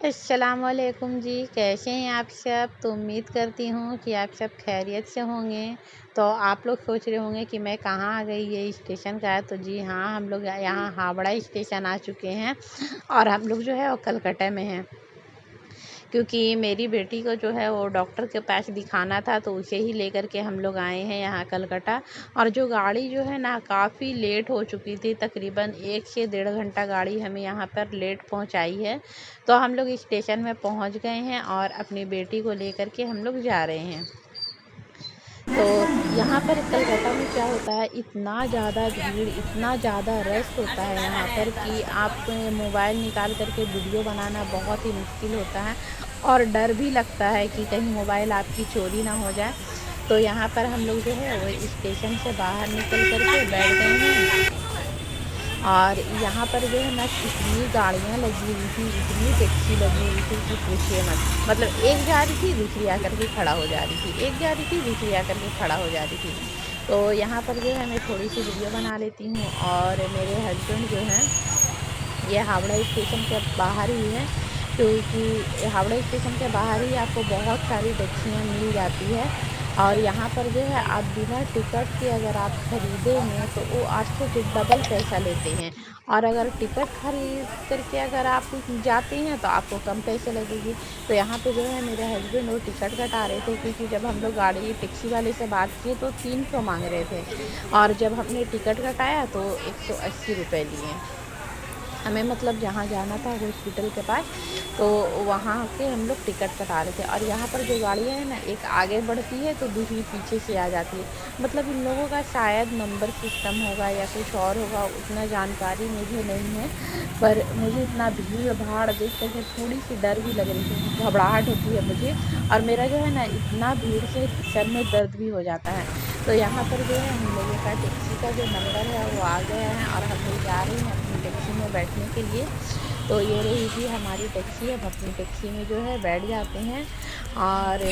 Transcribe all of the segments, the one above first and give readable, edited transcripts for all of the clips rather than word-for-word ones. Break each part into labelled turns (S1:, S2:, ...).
S1: अस्सलामुअलैकुम जी, कैसे हैं आप सब? तो उम्मीद करती हूँ कि आप सब खैरियत से होंगे। तो आप लोग सोच रहे होंगे कि मैं कहाँ आ गई, ये स्टेशन का है। तो जी हाँ, हम लोग यहाँ हावड़ा स्टेशन आ चुके हैं और हम लोग जो है वो कलकत्ता में हैं। क्योंकि मेरी बेटी को जो है वो डॉक्टर के पास दिखाना था, तो उसे ही लेकर के हम लोग आए हैं यहाँ कलकत्ता। और जो गाड़ी जो है ना काफ़ी लेट हो चुकी थी, तकरीबन 1 से डेढ़ घंटा गाड़ी हमें यहाँ पर लेट पहुँचाई है। तो हम लोग स्टेशन में पहुँच गए हैं और अपनी बेटी को लेकर के हम लोग जा रहे हैं। तो यहाँ पर कलकत्ता में क्या होता है, इतना ज़्यादा भीड़, इतना ज़्यादा रश होता है यहाँ पर कि आप मोबाइल निकाल कर के वीडियो बनाना बहुत ही मुश्किल होता है और डर भी लगता है कि कहीं मोबाइल आपकी चोरी ना हो जाए। तो यहाँ पर हम लोग जो है वो स्टेशन से बाहर निकल कर के बैठ गए हैं और यहाँ पर जो है ना इतनी गाड़ियाँ लगी हुई थी, इतनी टैक्सी लगी हुई थी कि पूछिए मत। मतलब एक जा रही थी, दूसरी आकर के खड़ा हो जा रही थी, एक जा रही थी, दूसरी आकर के खड़ा हो जा रही थी। तो यहाँ पर जो है मैं थोड़ी सी वीडियो बना लेती हूँ और मेरे हस्बैंड जो हैं ये हावड़ा स्टेशन के बाहर ही है, क्योंकि हावड़ा स्टेशन के बाहर ही आपको बहुत सारी टैक्सियाँ मिल जाती है। और यहाँ पर जो है आप बिना टिकट के अगर आप खरीदेंगे तो वो 8 से डबल पैसा लेते हैं, और अगर टिकट खरीद करके अगर आप जाते हैं तो आपको कम पैसे लगेगी। तो यहाँ पे जो है मेरे हस्बैंड वो टिकट कटा रहे थे, क्योंकि जब हम लोग गाड़ी टैक्सी वाले से बात किए तो 300 मांग रहे थे और जब हमने टिकट कटाया तो 180 रुपये लिए हमें। मतलब जहाँ जाना था हॉस्पिटल के पास, तो वहाँ के हम लोग टिकट कटा रहे थे। और यहाँ पर जो गाड़ियाँ हैं ना, एक आगे बढ़ती है तो दूसरी पीछे से आ जाती है। मतलब इन लोगों का शायद नंबर सिस्टम होगा या कुछ और होगा, उतना जानकारी मुझे नहीं है। पर मुझे इतना भीड़ भाड़ देख कर के थोड़ी सी डर भी लग रही थी, घबराहट होती है मुझे। और मेरा जो है ना इतना भीड़ से सर में दर्द भी हो जाता है। तो यहाँ पर जो है हम लोगों का टैक्सी का जो नंबर है वो आ गया है और हम लोग जा रहे हैं अपनी टैक्सी में बैठने के लिए। तो ये रही जी हमारी टैक्सी। अब अपनी टैक्सी में जो है बैठ जाते हैं और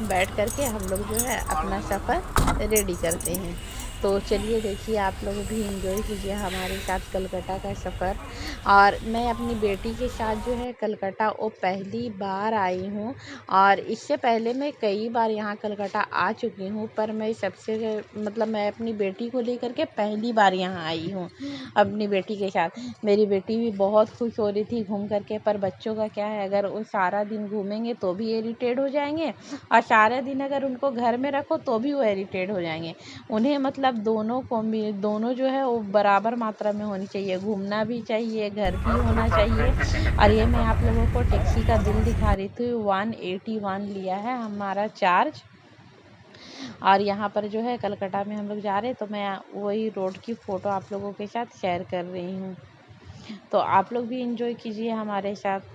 S1: बैठ कर के हम लोग जो है अपना सफ़र रेडी करते हैं। तो चलिए देखिए, आप लोग भी एंजॉय कीजिए हमारे साथ कलकत्ता का सफ़र। और मैं अपनी बेटी के साथ जो है कलकत्ता वो पहली बार आई हूँ, और इससे पहले मैं कई बार यहाँ कलकत्ता आ चुकी हूँ, पर मैं मतलब मैं अपनी बेटी को लेकर के पहली बार यहाँ आई हूँ अपनी बेटी के साथ। मेरी बेटी भी बहुत खुश हो रही थी घूम करके, पर बच्चों का क्या है, अगर वो सारा दिन घूमेंगे तो भी इरिटेट हो जाएंगे और सारे दिन अगर उनको घर में रखो तो भी वो इरिटेट हो जाएंगे। उन्हें मतलब दोनों जो है वो बराबर मात्रा में होनी चाहिए, घूमना भी चाहिए, घर भी होना चाहिए। और ये मैं आप लोगों को टैक्सी का बिल दिखा रही थी, 181 लिया है हमारा चार्ज। और यहाँ पर जो है कलकत्ता में हम लोग जा रहे हैं, तो मैं वही रोड की फ़ोटो आप लोगों के साथ शेयर कर रही हूँ। तो आप लोग भी इंजॉय कीजिए हमारे साथ।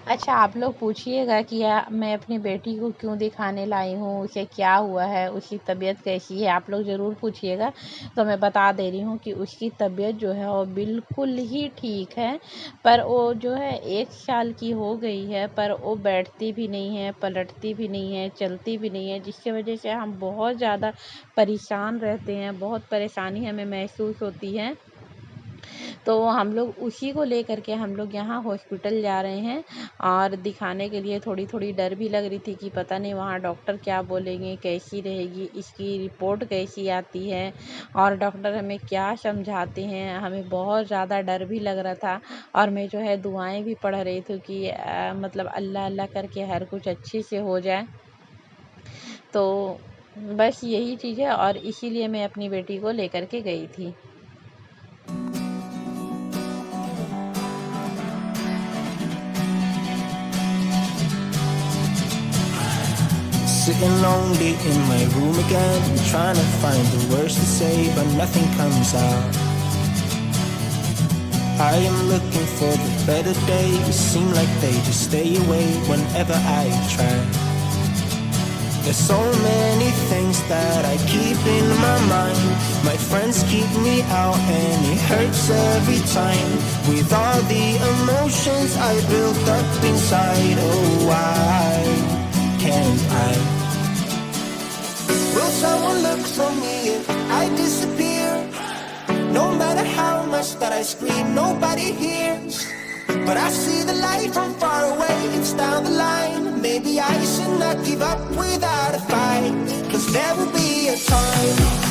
S1: अच्छा, आप लोग पूछिएगा कि मैं अपनी बेटी को क्यों दिखाने लाई हूँ, उसे क्या हुआ है, उसकी तबीयत कैसी है, आप लोग ज़रूर पूछिएगा। तो मैं बता दे रही हूँ कि उसकी तबीयत जो है वो बिल्कुल ही ठीक है, पर वो जो है 1 साल की हो गई है, पर वो बैठती भी नहीं है, पलटती भी नहीं है, चलती भी नहीं है, जिसकी वजह से हम बहुत ज़्यादा परेशान रहते हैं, बहुत परेशानी हमें महसूस होती है। तो हम लोग उसी को लेकर के हम लोग यहाँ हॉस्पिटल जा रहे हैं और दिखाने के लिए। थोड़ी थोड़ी डर भी लग रही थी कि पता नहीं वहाँ डॉक्टर क्या बोलेंगे, कैसी रहेगी, इसकी रिपोर्ट कैसी आती है और डॉक्टर हमें क्या समझाते हैं। हमें बहुत ज़्यादा डर भी लग रहा था और मैं जो है दुआएं भी पढ़ रही थी कि मतलब अल्लाह अल्लाह करके हर कुछ अच्छे से हो जाए। तो बस यही चीज़ है और इसीलिए मैं अपनी बेटी को लेकर के गई थी।
S2: Sitting lonely in my room again, trying to find the words to say, but nothing comes out. I am looking for the better days, seem like they just stay away whenever I try. There's so many things that I keep in my mind. My friends keep me out and it hurts every time. With all the emotions I built up inside, oh why can't I? Will someone look for me if I disappear? No matter how much that I scream, nobody hears. But but I see the light from far away. It's down the line. Maybe I should not give up without a fight, 'cause there will be a time.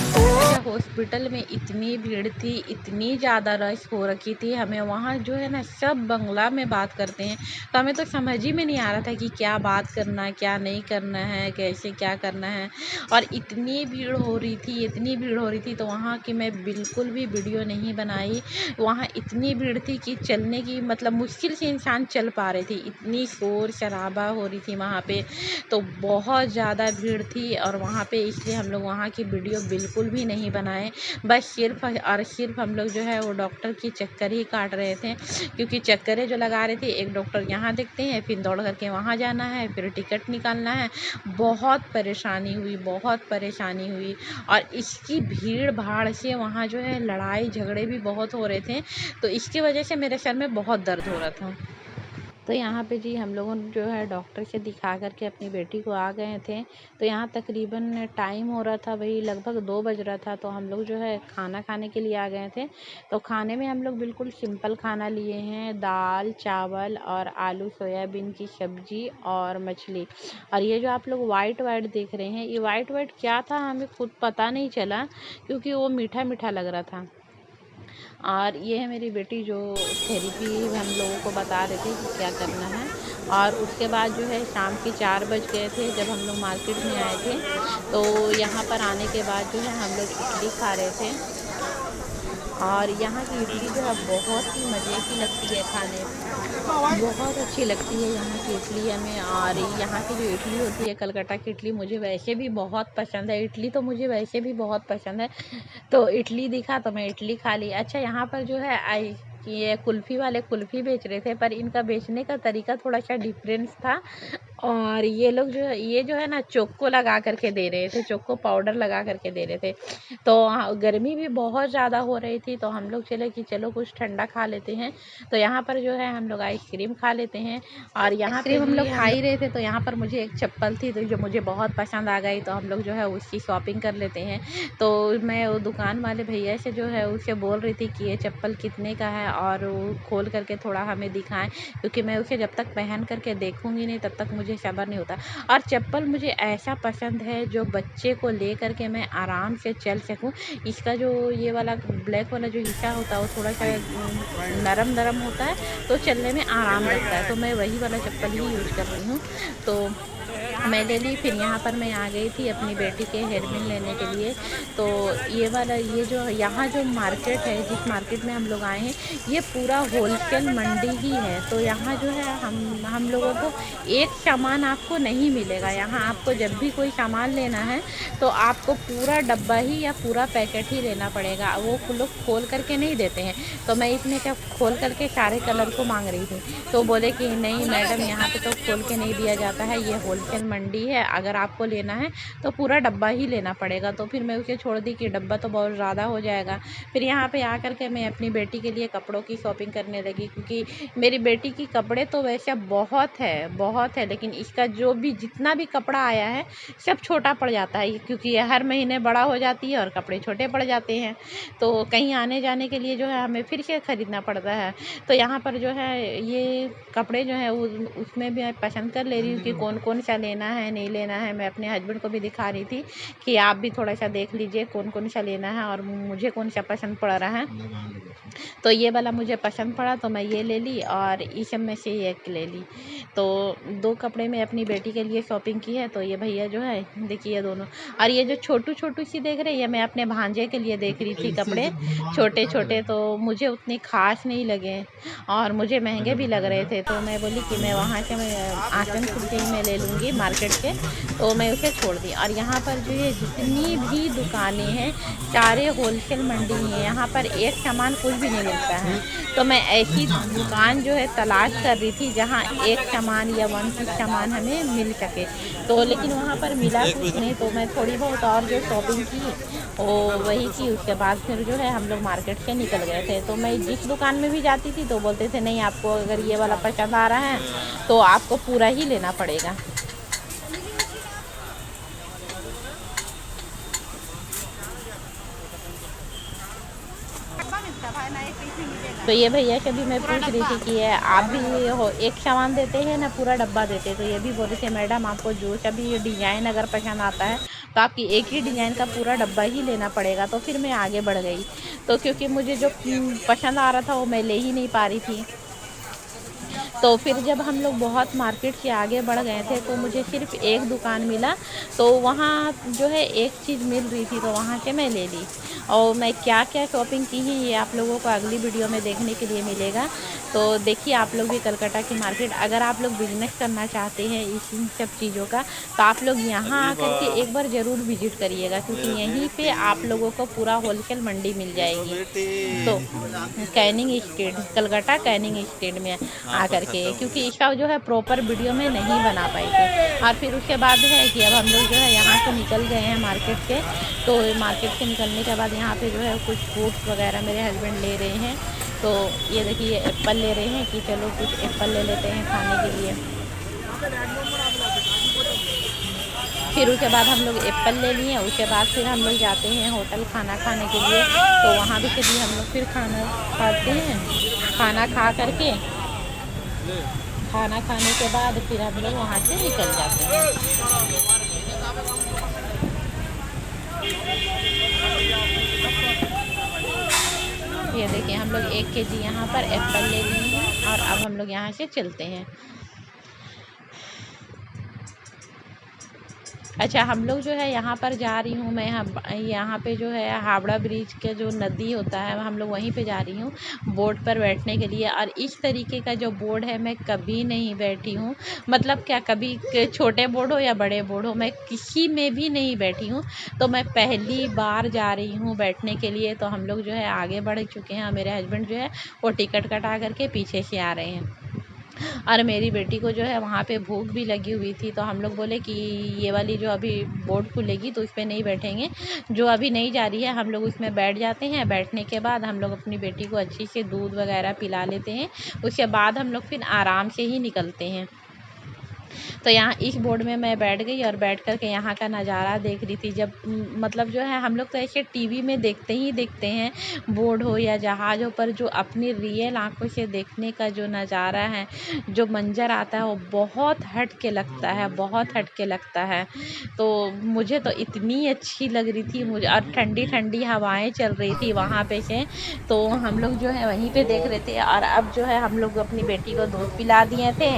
S1: Hospital में इतनी भीड़ थी, इतनी ज़्यादा rush हो रखी थी, हमें वहाँ जो है ना सब बंगला में बात करते हैं, तो हमें तो समझ ही में नहीं आ रहा था कि क्या बात करना है, क्या नहीं करना है, कैसे क्या करना है। और इतनी भीड़ हो रही थी, इतनी भीड़ हो रही थी, तो वहाँ की मैं बिल्कुल भी वीडियो नहीं बनाई। वहाँ इतनी भीड़ थी कि चलने की मतलब मुश्किल से इंसान चल पा रहे थे, इतनी शोर शराबा हो रही थी वहाँ पे, तो बहुत ज़्यादा भीड़ थी। और वहाँ पे इसलिए हम लोग वहाँ की वीडियो बिल्कुल भी नहीं बनाए, बस सिर्फ और सिर्फ हम लोग जो है वो डॉक्टर की चक्कर ही काट रहे थे, क्योंकि चक्करें जो लगा रहे थे, एक डॉक्टर यहाँ देखते हैं, फिर दौड़ करके वहाँ जाना है, फिर टिकट निकालना है, बहुत परेशानी हुई, बहुत परेशानी हुई। और इसकी भीड़ भाड़ से वहाँ जो है लड़ाई झगड़े भी बहुत हो रहे थे, तो इसकी वजह से मेरे सर में बहुत दर्द हो रहा था। तो यहाँ पे जी हम लोगों ने जो है डॉक्टर से दिखा कर के अपनी बेटी को आ गए थे। तो यहाँ तकरीबन टाइम हो रहा था, वही लगभग 2 बज रहा था, तो हम लोग जो है खाना खाने के लिए आ गए थे। तो खाने में हम लोग बिल्कुल सिंपल खाना लिए हैं, दाल चावल और आलू सोयाबीन की सब्जी और मछली। और ये जो आप लोग वाइट वाइट देख रहे हैं, ये वाइट वाइट क्या था हमें खुद पता नहीं चला, क्योंकि वो मीठा मीठा लग रहा था। और ये है मेरी बेटी जो थेरेपी हम लोगों को बता रही थी कि क्या करना है। और उसके बाद जो है शाम के 4 बज गए थे जब हम लोग मार्केट में आए थे। तो यहाँ पर आने के बाद जो है हम लोग इडली खा रहे थे, और यहाँ की इडली जो है बहुत ही मज़े की लगती है खाने में, बहुत अच्छी लगती है यहाँ की इडली हमें। और यहाँ की जो इडली होती है कलकत्ता की इडली, मुझे वैसे भी बहुत पसंद है, इडली तो मुझे वैसे भी बहुत पसंद है, तो इडली दिखा तो मैं इडली खा ली। अच्छा, यहाँ पर जो है ये कुल्फ़ी वाले कुल्फ़ी बेच रहे थे, पर इनका बेचने का तरीका थोड़ा सा डिफरेंस था। और ये लोग जो है ना चोको लगा करके दे रहे थे, चोको पाउडर लगा करके दे रहे थे। तो गर्मी भी बहुत ज़्यादा हो रही थी, तो हम लोग चले कि चलो कुछ ठंडा खा लेते हैं। तो यहाँ पर जो है हम लोग आइसक्रीम खा लेते हैं। और यहाँ पे हम लोग खा ही रहे थे, तो यहाँ पर मुझे एक चप्पल थी तो जो मुझे बहुत पसंद आ गई, तो हम लोग जो है उसकी शॉपिंग कर लेते हैं। तो मैं वो दुकान वाले भैया से जो है उसे बोल रही थी कि ये चप्पल कितने का है, और वो खोल करके थोड़ा हमें दिखाएं, क्योंकि मैं उसे जब तक पहन करके देखूंगी नहीं तब तक मुझे सब्र नहीं होता। और चप्पल मुझे ऐसा पसंद है जो बच्चे को ले करके मैं आराम से चल सकूं। इसका जो ये वाला ब्लैक वाला जो हिस्सा होता है वो थोड़ा सा नरम नरम होता है, तो चलने में आराम लगता है, तो मैं वही वाला चप्पल ही यूज़ कर रही हूँ। तो मैं ले ली। फिर यहाँ पर मैं आ गई थी अपनी बेटी के हेयरपिन लेने के लिए। तो ये वाला ये जो यहाँ जो मार्केट है, जिस मार्केट में हम लोग आए हैं, ये पूरा होलसेल मंडी ही है। तो यहाँ जो है हम लोगों को एक सामान आपको नहीं मिलेगा। यहाँ आपको जब भी कोई सामान लेना है तो आपको पूरा डब्बा ही या पूरा पैकेट ही लेना पड़ेगा, वो लोग खोल करके नहीं देते हैं। तो मैं इसमें क्या खोल करके सारे कलर को मांग रही थी, तो बोले कि नहीं मैडम, यहाँ पे तो खोल के नहीं दिया जाता है, ये होलसेल मंडी है, अगर आपको लेना है तो पूरा डब्बा ही लेना पड़ेगा। तो फिर मैं उसे छोड़ दी कि डब्बा तो बहुत ज़्यादा हो जाएगा। फिर यहाँ पे आकर के मैं अपनी बेटी के लिए कपड़ों की शॉपिंग करने लगी, क्योंकि मेरी बेटी की कपड़े तो वैसे बहुत है, लेकिन इसका जो भी जितना भी कपड़ा आया है सब छोटा पड़ जाता है, क्योंकि ये हर महीने बड़ा हो जाती है और कपड़े छोटे पड़ जाते हैं। तो कहीं आने जाने के लिए जो है हमें फिर से ख़रीदना पड़ता है। तो यहाँ पर जो है ये कपड़े जो है उसमें भी मैं पसंद कर ले रही हूँ कि कौन कौन सा लेना है नहीं लेना है। मैं अपने हस्बैंड को भी दिखा रही थी कि आप भी थोड़ा सा देख लीजिए कौन कौन सा लेना है और मुझे कौन सा पसंद पड़ रहा है। तो ये वाला मुझे पसंद पड़ा तो मैं ये ले ली, और इस सब में से एक ले ली। तो 2 कपड़े में अपनी बेटी के लिए शॉपिंग की है। तो ये भैया जो है देखिए दोनों, और ये जो छोटू सी देख रही है, मैं अपने भांजे के लिए देख रही थी कपड़े छोटे छोटे, तो मुझे उतने खास नहीं लगे और मुझे महंगे भी लग रहे थे। तो मैं बोली कि मैं वहाँ से मैं आसनसोल से ही मैं ले लूँगी मार्केट से, तो मैं उसे छोड़ दी। और यहाँ पर जो है जितनी भी दुकानें हैं सारे होलसेल मंडी हैं, यहाँ पर एक सामान कुछ भी नहीं मिलता है। तो मैं ऐसी दुकान जो है तलाश कर रही थी जहाँ एक सामान या 1 पीस सामान हमें मिल सके, तो लेकिन वहाँ पर मिला कुछ नहीं। तो मैं थोड़ी बहुत और जो शॉपिंग की वो वही की, उसके बाद फिर जो है हम लोग मार्केट से निकल गए थे। तो मैं जिस दुकान में भी जाती थी तो बोलते थे नहीं, आपको अगर ये वाला पसंद आ रहा है तो आपको पूरा ही लेना पड़ेगा। भाई ना एक पीस नहीं मिलेगा। तो ये भैया से भी मैं पूछ रही थी कि ये आप भी हो एक सामान देते हैं ना पूरा डब्बा देते हैं? तो ये भी बोल रहे थे मैडम आपको जो सा भी डिज़ाइन अगर पसंद आता है तो आपकी एक ही डिज़ाइन का पूरा डब्बा ही लेना पड़ेगा। तो फिर मैं आगे बढ़ गई, तो क्योंकि मुझे जो पसंद आ रहा था वो मैं ले ही नहीं पा रही थी। तो फिर जब हम लोग बहुत मार्केट से आगे बढ़ गए थे तो मुझे सिर्फ एक दुकान मिला, तो वहाँ जो है एक चीज़ मिल रही थी तो वहाँ से मैं ले ली। और मैं क्या-क्या शॉपिंग की है ये आप लोगों को अगली वीडियो में देखने के लिए मिलेगा। तो देखिए आप लोग भी कलकत्ता की मार्केट अगर आप लोग बिज़नेस करना चाहते हैं इन सब चीज़ों का, तो आप लोग यहाँ आकर के एक बार ज़रूर विज़िट करिएगा, क्योंकि यहीं पे आप लोगों को पूरा होलसेल मंडी मिल जाएगी। तो Canning street, Calcutta Canning street में आकर के, क्योंकि इसका जो है प्रॉपर वीडियो में नहीं बना पाई थी। और फिर उसके बाद है कि अब हम लोग जो है यहाँ से निकल गए हैं मार्केट से। तो मार्केट से निकलने के बाद यहाँ पे जो है कुछ फ्रूट्स वगैरह मेरे हस्बैंड ले रहे हैं। तो ये देखिए एप्पल ले रहे हैं कि चलो कुछ एप्पल ले लेते हैं खाने के लिए। फिर उसके बाद हम लोग एप्पल ले लिए, उसके बाद फिर हम लोग जाते हैं होटल खाना खाने के लिए। तो वहाँ भी कभी हम लोग फिर खाना खाते हैं। खाना खा करके खाना खाने के बाद फिर हम लोग वहाँ से निकल जाते हैं। ये देखिए हम लोग 1 केजी यहाँ पर एप्पल ले लिए हैं और अब हम लोग यहाँ से चलते हैं। अच्छा, हम लोग जो है यहाँ पर जा रही हूँ मैं, यहाँ पे जो है हावड़ा ब्रिज के जो नदी होता है हम लोग वहीं पे जा रही हूँ बोट पर बैठने के लिए। और इस तरीके का जो बोर्ड है मैं कभी नहीं बैठी हूँ, मतलब क्या कभी छोटे बोर्ड हो या बड़े बोर्ड हो मैं किसी में भी नहीं बैठी हूँ। तो मैं पहली बार जा रही हूँ बैठने के लिए। तो हम लोग जो है आगे बढ़ चुके हैं और मेरे हस्बैंड जो है वो टिकट कटा करके पीछे से आ रहे हैं। और मेरी बेटी को जो है वहाँ पे भूख भी लगी हुई थी, तो हम लोग बोले कि ये वाली जो अभी बोट खुलेगी तो उस पर नहीं बैठेंगे, जो अभी नहीं जा रही है हम लोग उसमें बैठ जाते हैं। बैठने के बाद हम लोग अपनी बेटी को अच्छी से दूध वगैरह पिला लेते हैं, उसके बाद हम लोग फिर आराम से ही निकलते हैं। तो यहाँ इस बोर्ड में मैं बैठ गई और बैठ कर के यहाँ का नज़ारा देख रही थी। जब मतलब जो है हम लोग तो ऐसे टीवी में देखते ही देखते हैं बोर्ड हो या जहाज़ हो, पर जो अपनी रियल आँखों से देखने का जो नज़ारा है, जो मंज़र आता है वो बहुत हट के लगता है, बहुत हट के लगता है। तो मुझे तो इतनी अच्छी लग रही थी मुझे, और ठंडी-ठंडी हवाएँ चल रही थी वहाँ पे से। तो हम लोग जो है वहीं पे देख रहे थे और अब जो है हम लोग अपनी बेटी को दूध पिला दिए थे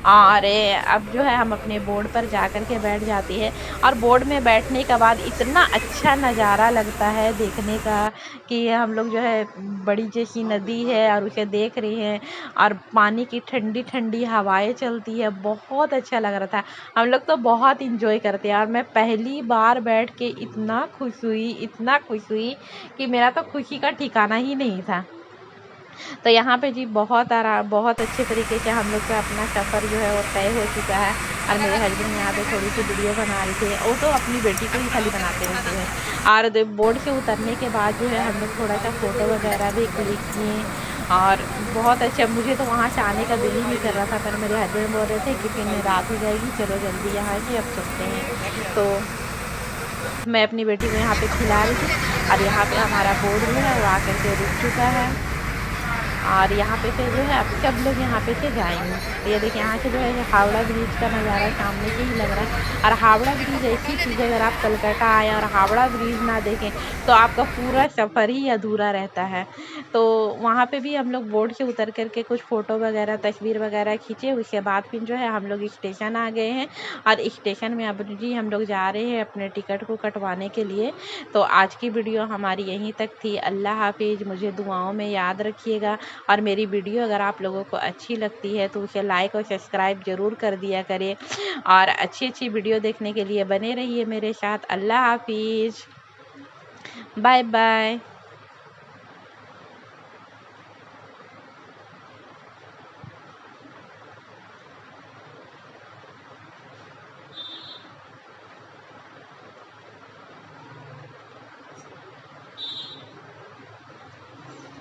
S1: और अब जो है हम अपने बोर्ड पर जा कर के बैठ जाती है। और बोर्ड में बैठने के बाद इतना अच्छा नज़ारा लगता है देखने का कि हम लोग जो है बड़ी जैसी नदी है और उसे देख रहे हैं और पानी की ठंडी-ठंडी हवाएँ चलती है, बहुत अच्छा लग रहा था। हम लोग तो बहुत एंजॉय करते हैं और मैं पहली बार बैठ के इतना खुश हुई कि मेरा तो खुशी का ठिकाना ही नहीं था। तो यहाँ पे जी बहुत अच्छे तरीके से हम लोग का अपना सफ़र जो है वो तय हो चुका है। और मेरे हस्बैंड यहाँ पे थोड़ी सी वीडियो बना रहे थे, वो तो अपनी बेटी को ही खाली बनाते रहते हैं। और बोर्ड से उतरने के बाद जो है हम लोग थोड़ा सा फ़ोटो वगैरह भी क्लिक किए और बहुत अच्छा, मुझे तो वहाँ से आने का दिल ही नहीं कर रहा था, पर मेरे हस्बैंड बोल रहे थे कि फिर रात हो जाएगी, चलो जल्दी यहाँ से अब चलते हैं। तो मैं अपनी बेटी को यहाँ पे खिला रही थी और यहाँ पे हमारा बोर्ड जो है वो आकर के रुक चुका है और यहाँ पे से जो है अब सब लोग यहाँ पे से जाएंगे। तो ये देखिए यहाँ से जो है हावड़ा ब्रिज का नज़ारा सामने से ही लग रहा है। और हावड़ा ब्रिज ऐसी चीज़ है, अगर आप कलकत्ता आए और हावड़ा ब्रिज ना देखें तो आपका पूरा सफ़र ही अधूरा रहता है। तो वहाँ पे भी हम लोग बोट से उतर करके कुछ फ़ोटो वगैरह तस्वीर वगैरह खींचे। उसके बाद फिर जो है हम लोग स्टेशन आ गए हैं और स्टेशन में अब जी हम लोग जा रहे हैं अपने टिकट को कटवाने के लिए। तो आज की वीडियो हमारी यहीं तक थी। अल्लाह हाफिज़। मुझे दुआओं में याद रखिएगा और मेरी वीडियो अगर आप लोगों को अच्छी लगती है तो उसे लाइक और सब्सक्राइब ज़रूर कर दिया करें और अच्छी वीडियो देखने के लिए बने रहिए मेरे साथ। अल्लाह हाफिज़, बाय बाय।